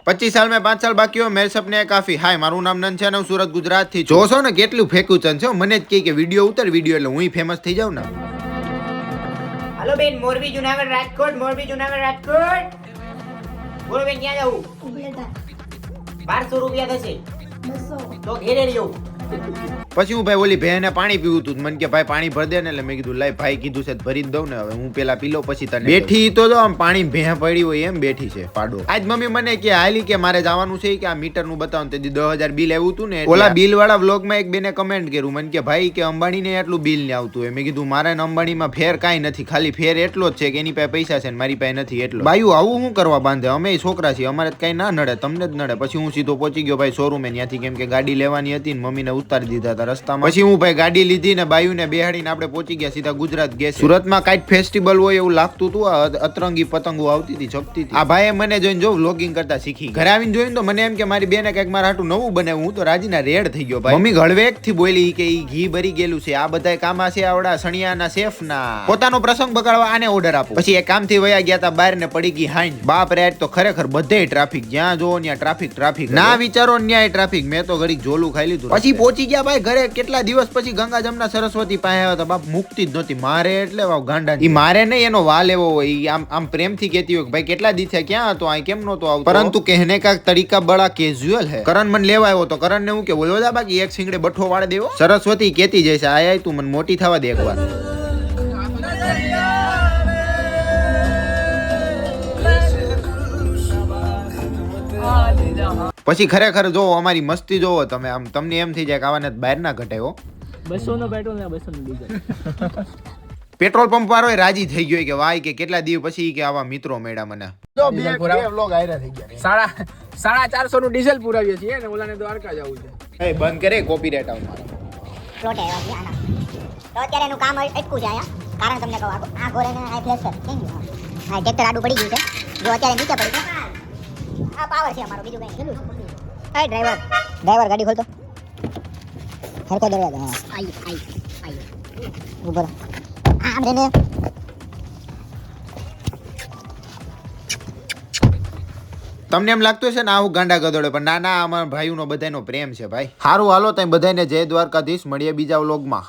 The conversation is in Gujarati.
25 साल में 5 साल बाकी हो मेरे सपने काफी हाय મારું નામ નંદ છે ને હું સુરત ગુજરાત થી જોશો ને કેટલું ફેંકું ચન છે મને જ કે વિડિયો ઉતર વિડિયો એટલે હું ફેમસ થઈ જાઉં ને હાલો બેન મોરબી જુનાગઢ રાજકોટ મોરબી જુનાગઢ રાજકોટ બોલો બેન ક્યાં જાવું 1200 રૂપિયા થશે 200 તો ઘેરે રહ્યો પછી હું ભાઈ ઓલી ભેને પાણી પીવું તું મને કે ભાઈ પાણી ભર દે ને એટલે મેં કીધું લાય ભાઈ કીધું છે ભરી જ દઉં ને હવે હું પેલા પી લો પછી તને બેઠી તો જો આમ પાણી ભેં પડી હોય એમ બેઠી છે પાડો આજ મમ્મી મને કે હાલી કે મારે જવાનું છે કે આ મીટર નું બતાવું તે 10,000 બિલ આવ્યું હતું ને ઓલા બિલ વાળા વ્લોગ માં એક બેને કમેન્ટ કર્યું મને કે ભાઈ કે અંબાણી ને એટલું બિલ ને આવતું હોય મેં કીધું મારે અંબાણી માં ફેર કાંઈ નથી ખાલી ફેર એટલો જ છે કે એની પાસે પૈસા છે ને મારી પાસે નથી એટલો બાયું આવું શું કરવા બાંધે અમે છોકરા છીએ અમારે કઈ ના નડે તમને જ નડે પછી હું સીધો પહોંચી ગયો ભાઈ શોરૂમે ત્યાંથી કેમ કે ગાડી લેવાની હતી ને મમ્મીને ઉતારી દીધા હતા રસ્તામાં પછી હું ભાઈ ગાડી લીધી ને બાયુને બેહાડીને આપણે પહોંચી ગયા સીધા ગુજરાત ગયા સુરતમાં કાઈટ ફેસ્ટિવલ હોય એવું લાગતું હતું અતરંગી પતંગો આવતી હતી ચપતી હતી આ ભાઈએ મને જોઈને જો વ્લોગિંગ કરતા શીખી ઘરે આવીને જોઈને તો મને એમ કે મારી બેને કઈક મારા હાટું નવું બનાવ્યું હું તો રાજીના રેડ થઈ ગયો ભાઈ મમ્મી હળવેક થી બોલી કે ઈ ઘી ભરી ગયેલું છે આ બધાય કામા છે આવડા સણિયાના શેફ ના પોતાનો પ્રસંગ બગાડવા આને ઓર્ડર આપો પછી એક કામ થી વયા ગયા તા બહાર ને પડી ગઈ હાઈન બાપ રેડ તો ખરેખર બધે ટ્રાફિક જ્યાં જો ત્યાં ટ્રાફિક ના વિચારો ન્યાય ટ્રાફિક મેં તો ઘડીક જોલું ખાઈ લીધું પછી પહોંચી ગયા ભાઈ ઘરે કેટલા દિવસ પછી ગંગા જમના સરસ્વતી પાસે આવ્યા હતા બાપ મુકતી જ નહોતી મારે એટલે ગાંડા ઈ મારે નહીં એનો વાલ એવો હોય આમ પ્રેમથી કહેતી હોય ભાઈ કેટલા દી થયા ક્યાં હતો આ કેમ નહોતો આવતો પરંતુ કહેને કા તરીકા બડા કેઝ્યુઅલ હે કરણ મને લેવા આવ્યો તો કરણ ને હું કે બોલો દા બાકી એક સિંગડે બઠ્ઠો વાળે દેવો સરસ્વતી કહેતી જઈશે આય તું મને મોટી થવા દે એકવાર પછી ખરેખર જો અમારી મસ્તી જોવો તમે આમ તમને એમ થઈ જાય કે આવાને બહાર ના ઘટાયો 200 નો પેટ્રોલ ને 200 નો ડીઝલ પેટ્રોલ પંપ વાળો રાજી થઈ ગયો કે વાય કે કેટલા દિવસ પછી કે આવા મિત્રો મળ્યા મને જો બે વ્લોગ આયરા થઈ ગયા 450 નું ડીઝલ પુરાવીએ છીએ ને ઓલાને દ્વારકા જવું છે એ બંધ કરે કોપીરાઈટ આવ મારો પ્લોટ આવ્યા છે આના તો અત્યારે એનું કામ અટકું છે આયા કારણ તમને કહું આ ઘોરે ને આ ફ્લેશર થઈ ગયું હા ટ્રેક્ટર આડું પડી ગયું છે જો અત્યારે નીચે પડી ગયું આ પાવર છે અમારો બીજું કઈ નહીં એ ડ્રાઈવર ગાડી ખોલતો હરકો દરવાજો હા આઈ ઉપર આમ રેને તમને એમ લાગતું છે ને આવું ગાંડા ગધોડે પણ ના ના અમારા ભાઈઓનો બધાનો પ્રેમ છે ભાઈ સારું હાલો તમે બધાને જય દ્વારકાધીશ મળીએ બીજા વ્લોગમાં